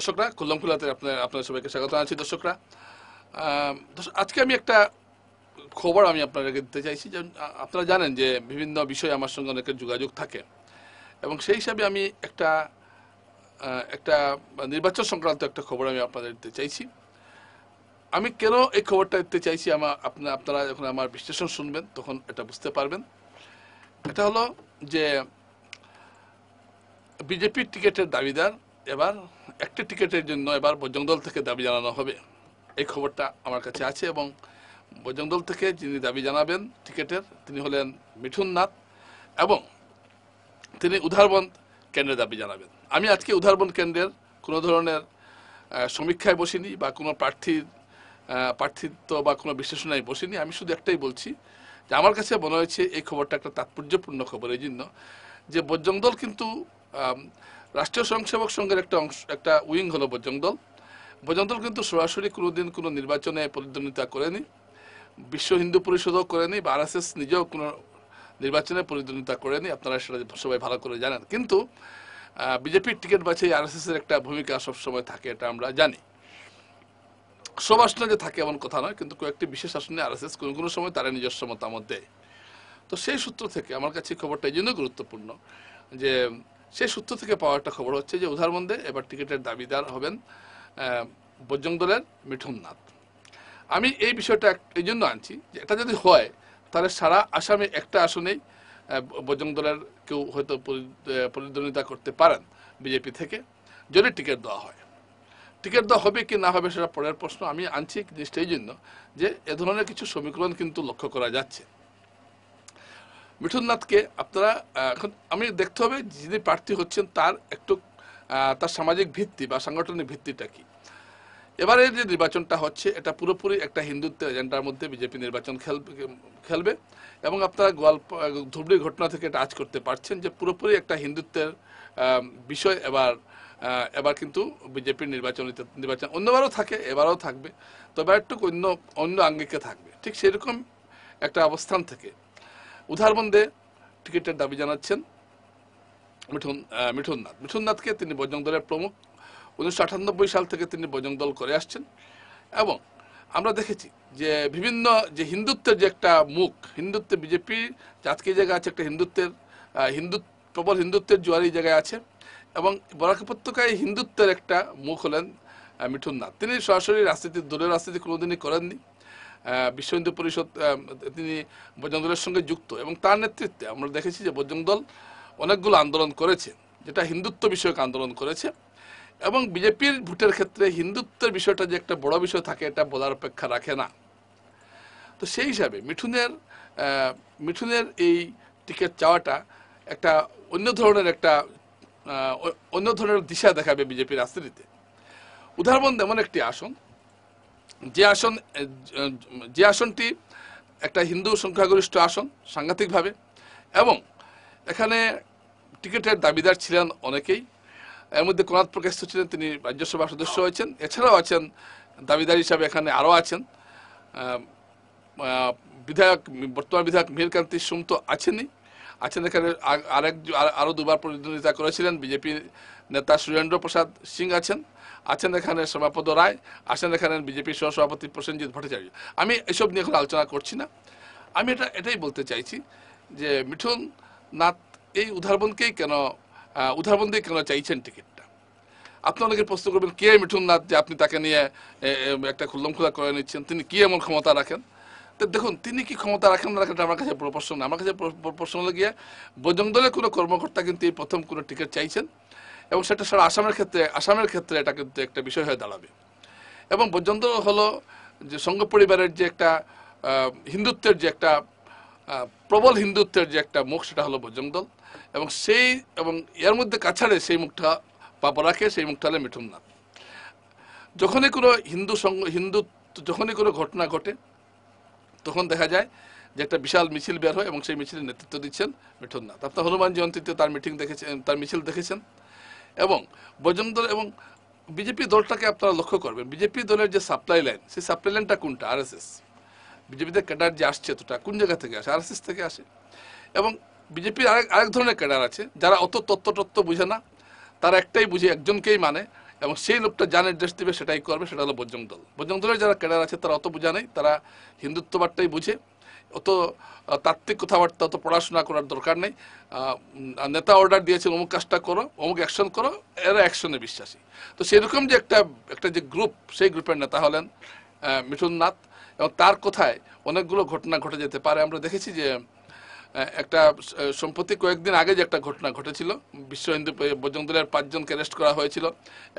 দর্শকরা, খুললাম খুলাতে আপনাদের সবাইকে স্বাগত জানাচ্ছি। দর্শকরা, আজকে আমি একটা খবর আপনাদেরকে দিতে চাইছি। যে আপনারা জানেন যে বিভিন্ন বিষয়ে আমার সঙ্গে অনেকের যোগাযোগ থাকে, এবং সেই হিসাবে আমি একটা একটা নির্বাচন সংক্রান্ত একটা খবর আমি আপনাদের দিতে চাইছি। আমি কেন এই খবরটা দিতে চাইছি, আপনারা যখন আমার বিশ্লেষণ শুনবেন তখন এটা বুঝতে পারবেন। এটা হলো যে বিজেপির টিকিটের দাবিদার এবার একটি টিকিটের জন্য এবার বজরং দল থেকে দাবি জানানো হবে। এই খবরটা আমার কাছে আছে, এবং বজরং দল থেকে যিনি দাবি জানাবেন টিকিটের, তিনি হলেন মিঠুন নাথ, এবং তিনি উধারবন্দ কেন্দ্রের দাবি জানাবেন। আমি আজকে উধারবন্দ কেন্দ্রের কোনো ধরনের সমীক্ষায় বসিনি, বা কোনো প্রার্থিত্ব বা কোনো বিশ্লেষণায় বসিনি। আমি শুধু একটাই বলছি যে আমার কাছে মনে হয়েছে এই খবরটা একটা তাৎপর্যপূর্ণ খবর, এই জন্য যে বজরং দল কিন্তু রাষ্ট্রীয় স্বয়ংসেবক সংঘের একটা উইং হলো বজরং দল। বজরং দল কিন্তু সরাসরি কোনোদিন কোনো নির্বাচনে প্রতিদ্বন্দ্বিতা করেনি, বিশ্ব হিন্দু পরিষদও করেনি, বা আরএসএস নিজেও কোনো নির্বাচনে প্রতিদ্বন্দ্বিতা করেনি। আপনারা সেটা সবাই ভালো করে জানেন। কিন্তু বিজেপির টিকিট বাছাই আরএসএস এর একটা ভূমিকা সবসময় থাকে, এটা আমরা জানি। সব আসনে যে থাকে এমন কথা নয়, কিন্তু কয়েকটি বিশেষ আসনে আরএসএস কোনো কোনো সময় তারা নিজস্ব মতামত দেয়। তো সেই সূত্র থেকে আমার কাছে খবরটা এই জন্য গুরুত্বপূর্ণ যে সেই সূত্র থেকে পাওয়া একটা খবর হচ্ছে যে উধারবন্দে এবার টিকিটের দাবিদার হবেন বজরং দলের মিঠুন নাথ। আমি এই বিষয়টা এই জন্য আনছি যে এটা যদি হয় তাহলে সারা আসামে একটা আসনেই বজরং দলের কেউ হয়তো প্রতিদ্বন্দ্বিতা করতে পারেন বিজেপি থেকে, যদি টিকিট দেওয়া হয়। টিকিট দেওয়া হবে কি না হবে সেটা পরের প্রশ্ন। আমি আনছি জিনিসটা এই জন্য যে এ ধরনের কিছু সমীকরণ কিন্তু লক্ষ্য করা যাচ্ছে। মিঠুন নাথকে আপনারা এখন আমি দেখতে হবে যিনি প্রার্থী হচ্ছেন তার একটু তার সামাজিক ভিত্তি বা সাংগঠনিক ভিত্তিটা কি। এবারে যে নির্বাচনটা হচ্ছে এটা পুরোপুরি একটা হিন্দুত্বের এজেন্ডার মধ্যে বিজেপি নির্বাচন খেলবে, এবং আপনারা ধুবড়ির ঘটনা থেকে এটা আজ করতে পারছেন যে পুরোপুরি একটা হিন্দুত্বের বিষয় এবার কিন্তু বিজেপির নির্বাচন অন্যবারও থাকে, এবারও থাকবে, তবে একটু অন্য আঙ্গিকে থাকবে। ঠিক সেরকম একটা অবস্থান থেকে উধারবন্দে টিকিটের দাবি জানাচ্ছেন মিঠুন নাথকে। তিনি বজরং দলের প্রমুখ। 1998 সাল থেকে তিনি বজরং দল করে আসছেন, এবং আমরা দেখেছি যে বিভিন্ন যে হিন্দুত্বের যে একটা মুখ, হিন্দুত্বে বিজেপি আজকে জায়গায় আছে একটা প্রবল হিন্দুত্বের জোয়ারি জায়গায় আছে, এবং বরাক উপত্যকায় হিন্দুত্বের একটা মুখ হলেন মিঠুন নাথ। তিনি সরাসরি দলের রাজনীতি কোনোদিনই করেননি। বিশ্ব হিন্দু পরিষদ তিনি বজরং দলের সঙ্গে যুক্ত, এবং তার নেতৃত্বে আমরা দেখেছি যে বজরং দল অনেকগুলো আন্দোলন করেছে, যেটা হিন্দুত্ব বিষয়ক আন্দোলন করেছে, এবং বিজেপির ভোটের ক্ষেত্রে হিন্দুত্বের বিষয়টা যে একটা বড় বিষয় থাকে এটা বলার অপেক্ষা রাখে না। তো সেই হিসাবে মিঠুনের এই টিকিট চাওয়াটা একটা অন্য ধরনের দিশা দেখাবে বিজেপির রাজনীতিতে। উদাহরণ এমন একটি আসন যে আসনটি একটা হিন্দু সংখ্যাগরিষ্ঠ আসন সাংঘাতিকভাবে, এবং এখানে টিকিটের দাবিদার ছিলেন অনেকেই। এর মধ্যে কোনাদ প্রকাশ ছিলেন, তিনি রাজ্যসভার সদস্য হয়েছেন। এছাড়াও আছেন দাবিদার হিসাবে এখানে আরও আছেন বর্তমান বিধায়ক মিহিরকান্তি সুম তো আছেন এখানে, আরও দুবার প্রতিদ্বন্দ্বিতা করেছিলেন বিজেপি নেতা সুরেন্দ্র প্রসাদ সিং আছেন এখানে সভাপদ রায়, আছেন এখানে বিজেপির সহসভাপতি প্রসেনজিৎ ভট্টাচার্য। আমি এসব নিয়ে এখন আলোচনা করছি না। আমি এটাই বলতে চাইছি যে মিঠুন নাথ এই উদাহরণকেই কেন চাইছেন টিকিটটা। আপনি অনেকে প্রশ্ন করবেন কে মিঠুন নাথ যে আপনি তাকে নিয়ে একটা খুল্লমখুল্লা করে নিচ্ছেন, তিনি কি এমন ক্ষমতা রাখেন। তো দেখুন, তিনি কি ক্ষমতা রাখেন না রাখেন আমার কাছে প্রশ্ন না। আমার কাছে প্রশ্ন হলে গিয়ে বজরং দলের কোনো কর্মকর্তা কিন্তু এই প্রথম কোনো টিকিট চাইছেন, এবং সেটা সারা আসামের ক্ষেত্রে এটা কিন্তু একটা বিষয় হয়ে দাঁড়াবে। এবং বজরং দল হলো যে সংঘ পরিবারের যে একটা হিন্দুত্বের যে একটা প্রবল হিন্দুত্বের যে একটা মুখ, সেটা হলো বজরং দল, এবং এর মধ্যে কাছাড়ে সেই মুখটা রাখে, সেই মুখটা হলে মিঠুন নাথ। যখনই কোনো যখনই কোনো ঘটনা ঘটে তখন দেখা যায় যে একটা বিশাল মিছিল বের হয়, এবং সেই মিছিলের নেতৃত্ব দিচ্ছেন মিঠুন নাথ। আপনার হনুমান জয়ন্তীতে তার মিছিল দেখেছেন। এবং বজরং দল এবং বিজেপি দলটাকে আপনারা লক্ষ্য করবেন, বিজেপি দলের যে সাপ্লাই লাইন, সেই সাপ্লাই লাইনটা কোনটা? আরএসএস। বিজেপিতে ক্যাডার যে আসছে তোটা কোন জায়গা থেকে আসে? আরএসএস থেকে আসে। এবং বিজেপির আরেক ধরনের ক্যাডার আছে যারা অত তত্ত্ব বুঝে না, তারা একটাই বুঝে, একজনকেই মানে, এবং সেই লোকটা যা নির্দেশ দেবে সেটাই করবে, সেটা হলো বজরং দল। বজরং দলের যারা ক্যাডার আছে তারা অত বোঝা নেই, তারা হিন্দুত্ববাদটাই বুঝে, অত তাত্ত্বিক কথাবার্তা, অত পড়াশোনা করার দরকার নেই। নেতা অর্ডার দিয়েছেন অমুক কাজটা করো, অমুক অ্যাকশন করো, এরা অ্যাকশনে বিশ্বাসী। তো সেরকম যে একটা যে গ্রুপ, সেই গ্রুপের নেতা হলেন মিঠুন নাথ, এবং তার কথায় অনেকগুলো ঘটনা ঘটে যেতে পারে। আমরা দেখেছি যে একটা সম্প্রতি কয়েকদিন আগে যে একটা ঘটনা ঘটেছিল, বিশ্ব হিন্দু বজরং দলের 5 জনকে অ্যারেস্ট করা হয়েছিল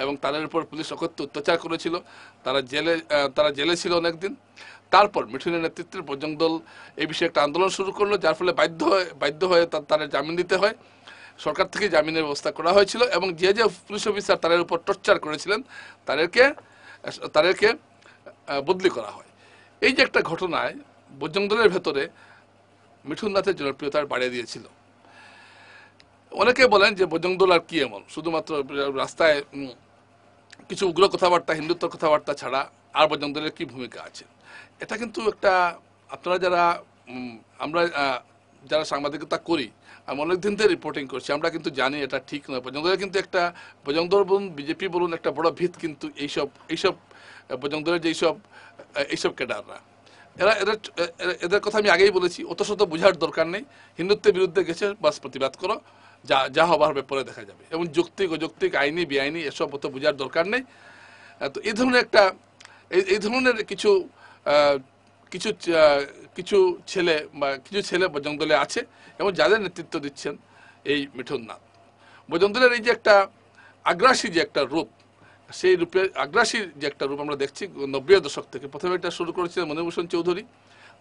এবং তাদের উপর পুলিশ অকথ্য অত্যাচার করেছিল, তারা জেলে ছিল অনেকদিন। তারপর মিঠুনের নেতৃত্বে বজরং দল এই বিষয়ে একটা আন্দোলন শুরু করলো, যার ফলে বাধ্য হয়ে তাদের জামিন দিতে হয়। সরকার থেকে জামিনের ব্যবস্থা করা হয়েছিল এবং যে যে পুলিশ অফিসার তাদের উপর টর্চার করেছিলেন তাদেরকে বদলি করা হয়। এই যে একটা ঘটনায় বজরং দলের ভেতরে মিঠুন নাথের জনপ্রিয়তা বাড়িয়ে দিয়েছিল। অনেকে বলেন যে বজরং দল আর কি এমন, শুধুমাত্র রাস্তায় কিছু উগ্র কথাবার্তা, হিন্দুত্ব কথাবার্তা ছাড়া আর বজরং দলের কি ভূমিকা আছে? এটা কিন্তু একটা, আপনারা আমরা যারা সাংবাদিকতা করি, আমি অনেকদিন ধরে রিপোর্টিং করছি, আমরা কিন্তু জানি এটা ঠিক নয়। বজরং দলের কিন্তু একটা, বজরং দল বলুন, বিজেপি বলুন, একটা বড় ভিত কিন্তু এইসব বজরং দলের যে এইসব ক্যাডাররা, এদের কথা আমি আগেই বলেছি, অত শত বোঝার দরকার নেই। হিন্দুত্বের বিরুদ্ধে গেছে, বাস প্রতিবাদ করো, যা হবার হবে পরে দেখা যাবে। এবং যৌক্তিক অযৌক্তিক, আইনি বেআইনি এসব অত বোঝার দরকার নেই। তো এই ধরনের এই ধরনের কিছু ছেলে বজরং দলে আছে এবং যাদের নেতৃত্ব দিচ্ছেন এই মিঠুন নাথ। বজরং দলের এই যে একটা আগ্রাসী যে একটা রূপ, সেই রূপে আগ্রাসীর যে একটা রূপ আমরা দেখছি 90-এর দশক থেকে। প্রথমে এটা শুরু করেছিলেন মণিভূষণ চৌধুরী,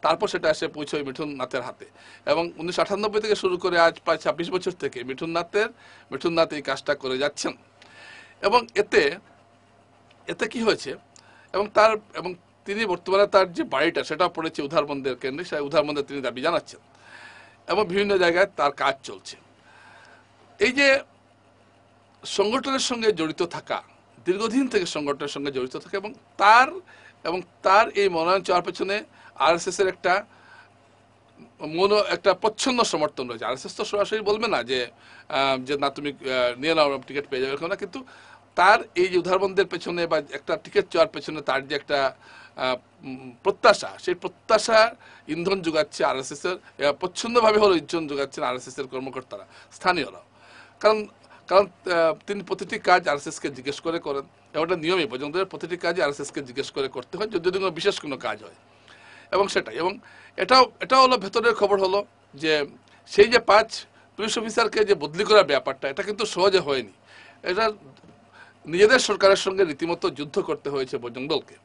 তারপর সেটা এসে পৌঁছয় মিঠুন নাথের হাতে, এবং 1998 থেকে শুরু করে আজ প্রায় 26 বছর থেকে মিঠুন নাথ এই কাজটা করে যাচ্ছেন। এবং এতে কি হয়েছে, এবং তিনি বর্তমানে তার যে বাড়িটা সেটা পড়েছে উধারবন্দের কেন্দ্রে, সেই উধারবন্দে তিনি দাবি জানাচ্ছেন এবং বিভিন্ন জায়গায় তার কাজ চলছে। এই যে সংগঠনের সঙ্গে জড়িত থাকা, দীর্ঘদিন থেকে সংগঠনের সঙ্গে জড়িত থাকা, এবং তার এই মনোনয়ন চাওয়ার পেছনে আরএসএস এর একটা প্রচ্ছন্ন সমর্থন রয়েছে। আরএসএস তো সরাসরি বলবে না যে না তুমি নিয়ে নাও, টিকিট পেয়ে যাবে না, কিন্তু তার এই যে উধারবন্দের পেছনে বা একটা টিকিট চাওয়ার পেছনে তার যে একটা প্রত্যাশা, সেই প্রত্যাশা ইন্ধন যোগাচ্ছে আরএসএস এর, প্রচ্ছন্নভাবে হলো ইন্ধন যোগাচ্ছেন আরএসএস এর কর্মকর্তারা, স্থানীয়রা। কারণ তিনি প্রতিটি কাজ আরএসএস কে জিজ্ঞেস করে করেন, এবং এটা নিয়মই, বজরং দলের প্রতিটি কাজই আরএসএস কে জিজ্ঞেস করে করতে হয় যদি কোনো বিশেষ কোনো কাজ হয়। এবং এটাও হলো ভেতরের খবর, হলো যে সেই যে 5 পুলিশ অফিসারকে যে বদলি করার ব্যাপারটা, এটা কিন্তু সহজে হয়নি। এটা নিজেদের সরকারের সঙ্গে রীতিমতো যুদ্ধ করতে হয়েছে বজরং দলকে,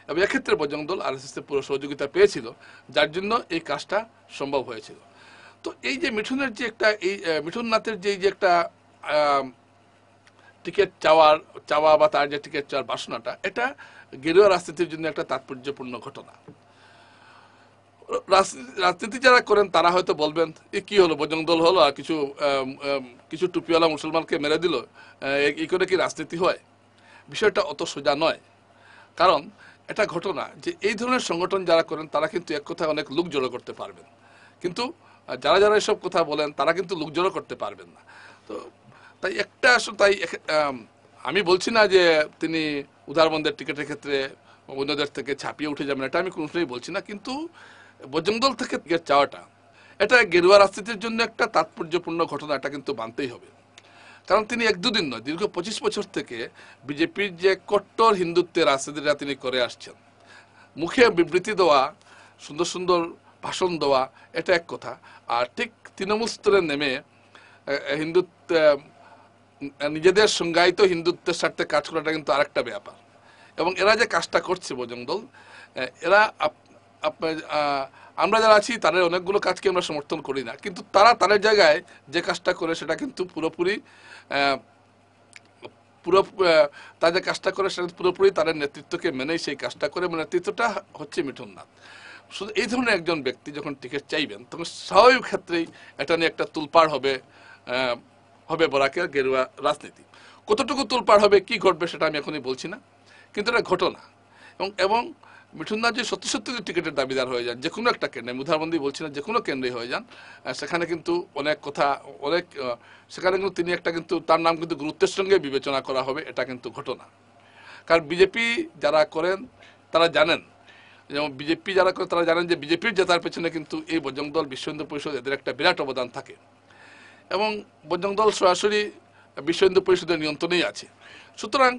এবং এক্ষেত্রে বজরং দল আরএসএস এর পুরো সহযোগিতা পেয়েছিল, যার জন্য এই কাজটা সম্ভব হয়েছিল। তো এই যে মিঠুন নাথের যে একটা টিকিট চাওয়া বা তার যে টিকিট চাওয়ার বাসনাটা, এটা গেরুয়া রাজনীতির জন্য একটা তাৎপর্যপূর্ণ ঘটনা। রাজনীতি যারা করেন তারা হয়তো বলবেন কি হলো, বজরং দল হলো আর কিছু টুপিওয়ালা মুসলমানকে মেরে দিল, এই করে কি রাজনীতি হয়? বিষয়টা অত সোজা নয়। কারণ এটা ঘটনা যে এই ধরনের সংগঠন যারা করেন তারা কিন্তু এক কথায় অনেক লোক জড়ো করতে পারবেন, কিন্তু যারা এসব কথা বলেন তারা কিন্তু লোক জড়ো করতে পারবেন না। তো তাই আমি বলছি না যে তিনি উদারবন্দের টিকিটের ক্ষেত্রে অন্যদের থেকে ছাপিয়ে উঠে যাবেন, এটা আমি কোনোটাই বলছি না, কিন্তু বজরং দল থেকে টিকিট চাওয়াটা, এটা গেরুয়া রাজনীতির জন্য একটা তাৎপর্যপূর্ণ ঘটনা, এটা কিন্তু মানতেই হবে। কারণ তিনি 1-2 দিন নয়, দীর্ঘ 25 বছর থেকে বিজেপির যে কট্টর হিন্দুত্বের রাজনীতিটা তিনি করে আসছেন। মুখে বিবৃতি দেওয়া, সুন্দর সুন্দর ভাষণ দেওয়া, এটা এক কথা, আর ঠিক তৃণমূল স্তরে নেমে নিজেদের সংজ্ঞায়িত হিন্দুত্বের স্বার্থে কাজ করাটা কিন্তু আরেকটা ব্যাপার। এবং এরা যে কাজটা করছে বজরং দল, এরা আমরা যারা আছি তাদের অনেকগুলো কাজকে আমরা সমর্থন করি না, কিন্তু তাদের জায়গায় যে কাজটা করে সেটা কিন্তু তাদের কাজটা করে সেটা পুরোপুরি তাদের নেতৃত্বকে মেনেই সেই কাজটা করে, নেতৃত্বটা হচ্ছে মিঠুন নাথ। শুধু এই ধরনের একজন ব্যক্তি যখন টিকিট চাইবেন, তখন স্বাভাবিক ক্ষেত্রেই এটা নিয়ে একটা তুলপাড় হবে বরাকের গেরুয়া রাজনীতি। কতটুকু তুলপাড় হবে, কি ঘটবে সেটা আমি এখনই বলছি না, কিন্তু এটা ঘটনা। এবং মিঠুননাথ যদি সত্যি সত্যি টিকিটের দাবিদার হয়ে যান, যে কোনো একটা কেন্দ্রে, উদাহরণদি বলছি না, যে কোনো কেন্দ্রে হয়ে যান, সেখানে কিন্তু অনেক কথা, অনেক সেখানে কিন্তু তিনি একটা, কিন্তু তার নাম কিন্তু গুরুত্বের সঙ্গে বিবেচনা করা হবে, এটা কিন্তু ঘটনা। কারণ বিজেপি যারা করেন তারা জানেন, যেমন বিজেপি যারা করে তারা জানেন যে বিজেপির জেতার পেছনে কিন্তু এই বজরং দল, বিশ্ব হিন্দু পরিষদ, এদের একটা বিরাট অবদান থাকে, এবং বজরং দল সরাসরি বিশ্ব হিন্দু পরিষদের নিয়ন্ত্রণেই আছে। সুতরাং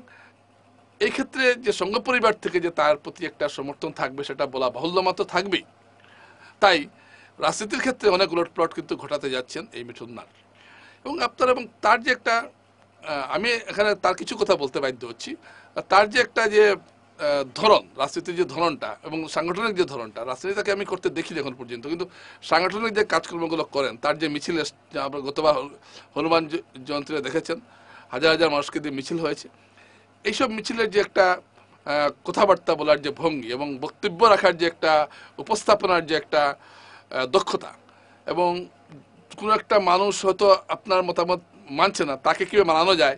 এই ক্ষেত্রে যে সংঘ পরিবার থেকে যে তার প্রতি একটা সমর্থন থাকবে সেটা বলা বাহুল্য, মাত্র থাকবেই। তাই রাজনীতির ক্ষেত্রে অনেক উলটপালট কিন্তু ঘটাতে যাচ্ছেন এই মিঠুননাথ, এবং আপনার, এবং তার যে একটা, আমি এখানে তার কিছু কথা বলতে বাধ্য হচ্ছি, তার যে একটা যে ধরন, রাজনীতির যে ধরনটা এবং সাংগঠনিক যে ধরনটা, রাজনীতি তাকে আমি করতে দেখিনি এখন পর্যন্ত, কিন্তু সাংগঠনিক যে কাজকর্মগুলো করেন, তার যে মিছিল, আমরা গতবার হনুমান জয়ন্তীতে দেখেছেন হাজার হাজার মানুষকে দিয়ে মিছিল হয়েছে, এইসব মিছিলের যে একটা কথাবার্তা বলার যে ভঙ্গি এবং বক্তব্য রাখার যে একটা উপস্থাপনার যে একটা দক্ষতা, এবং কোনো একটা মানুষ হয়তো আপনার মতামত মানছে না, তাকে কীভাবে মানানো যায়,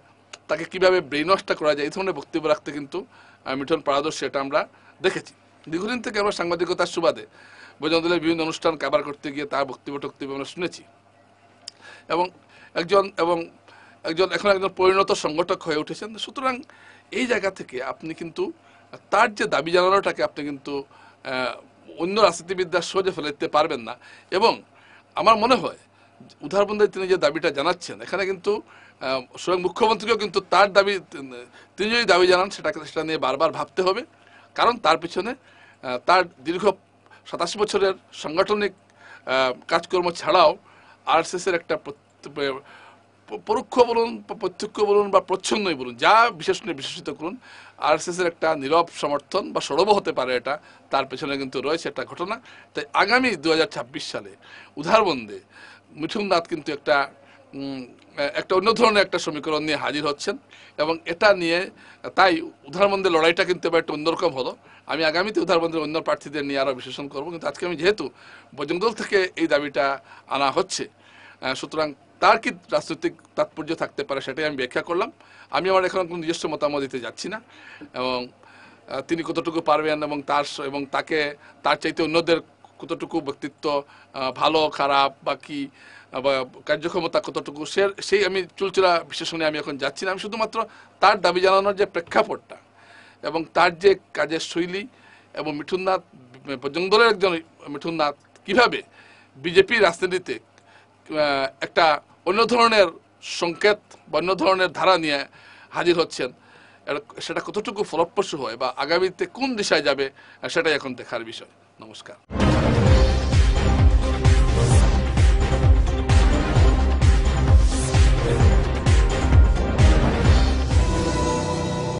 তাকে কীভাবে ব্রেইন ওয়াশটা করা যায়, এই ধরনের বক্তব্য রাখতে কিন্তু মিঠুন পারদর্শী, এটা আমরা দেখেছি। দীর্ঘদিন থেকে আমরা সাংবাদিকতার সুবাদে বজরং দলের বিভিন্ন অনুষ্ঠান কাভার করতে গিয়ে তার বক্তব্য আমরা শুনেছি, এবং এখন একজন পরিণত সংগঠক হয়ে উঠেছেন। সুতরাং এই জায়গা থেকে আপনি কিন্তু তার যে দাবি জানানোটাকে আপনি কিন্তু অন্য রাজনীতিবিদদের সহজে ফেলে দিতে পারবেন না। এবং আমার মনে হয় উদাহরণে তিনি যে দাবিটা জানাচ্ছেন, এখানে কিন্তু স্বয়ং মুখ্যমন্ত্রীকেও কিন্তু তার দাবি, তিনি যদি দাবি জানান সেটা নিয়ে বারবার ভাবতে হবে, কারণ তার পিছনে তার দীর্ঘ 87 বছরের সাংগঠনিক কাজকর্ম ছাড়াও আরএসএসের একটা পরোক্ষ বলুন, প্রত্যক্ষ বলুন বা প্রচ্ছন্নই বলুন, যা বিশেষিত করুন, আরএসএসের একটা নীরব সমর্থন বা সরব হতে পারে, এটা তার পেছনে কিন্তু রয়েছে একটা ঘটনা। তাই আগামী 2026 সালে উধারবন্দে মিঠুননাথ কিন্তু একটা অন্য ধরনের একটা সমীকরণ নিয়ে হাজির হচ্ছেন, এবং এটা নিয়ে তাই উধারবন্দের লড়াইটা কিন্তু এবার একটা অন্যরকম হলো। আমি আগামীতে উধারবন্দের অন্য প্রার্থীদের নিয়ে আরও বিশ্লেষণ করবো, কিন্তু আজকে আমি যেহেতু বজরং দল থেকে এই দাবিটা আনা হচ্ছে, সুতরাং তার কি রাজনৈতিক তাৎপর্য থাকতে পারে সেটাই আমি ব্যাখ্যা করলাম। আমি আমার এখন কোনো নিজস্ব মতামত দিতে যাচ্ছি না, এবং তিনি কতটুকু পারবেন এবং তাকে তার চাইতে অন্যদের কতটুকু ব্যক্তিত্ব, ভালো খারাপ বা কি বা কার্যক্ষমতা কতটুকু, সেই আমি চুলচুলা বিশ্লেষণে আমি এখন যাচ্ছি না। আমি শুধুমাত্র তার দাবি জানানোর যে প্রেক্ষাপটটা এবং তার যে কাজের শৈলী, এবং মিঠুননাথ, বজরং দলের একজন মিঠুননাথ কীভাবে বিজেপি রাজনীতিতে একটা অন্য ধরনের সংকেত বা অন্য ধরনের ধারা নিয়ে হাজির হচ্ছেন, সেটা কতটুকু ফলপ্রসূ হয় বা আগামীতে কোন দিশায় যাবে, সেটাই এখন দেখার বিষয়। নমস্কার।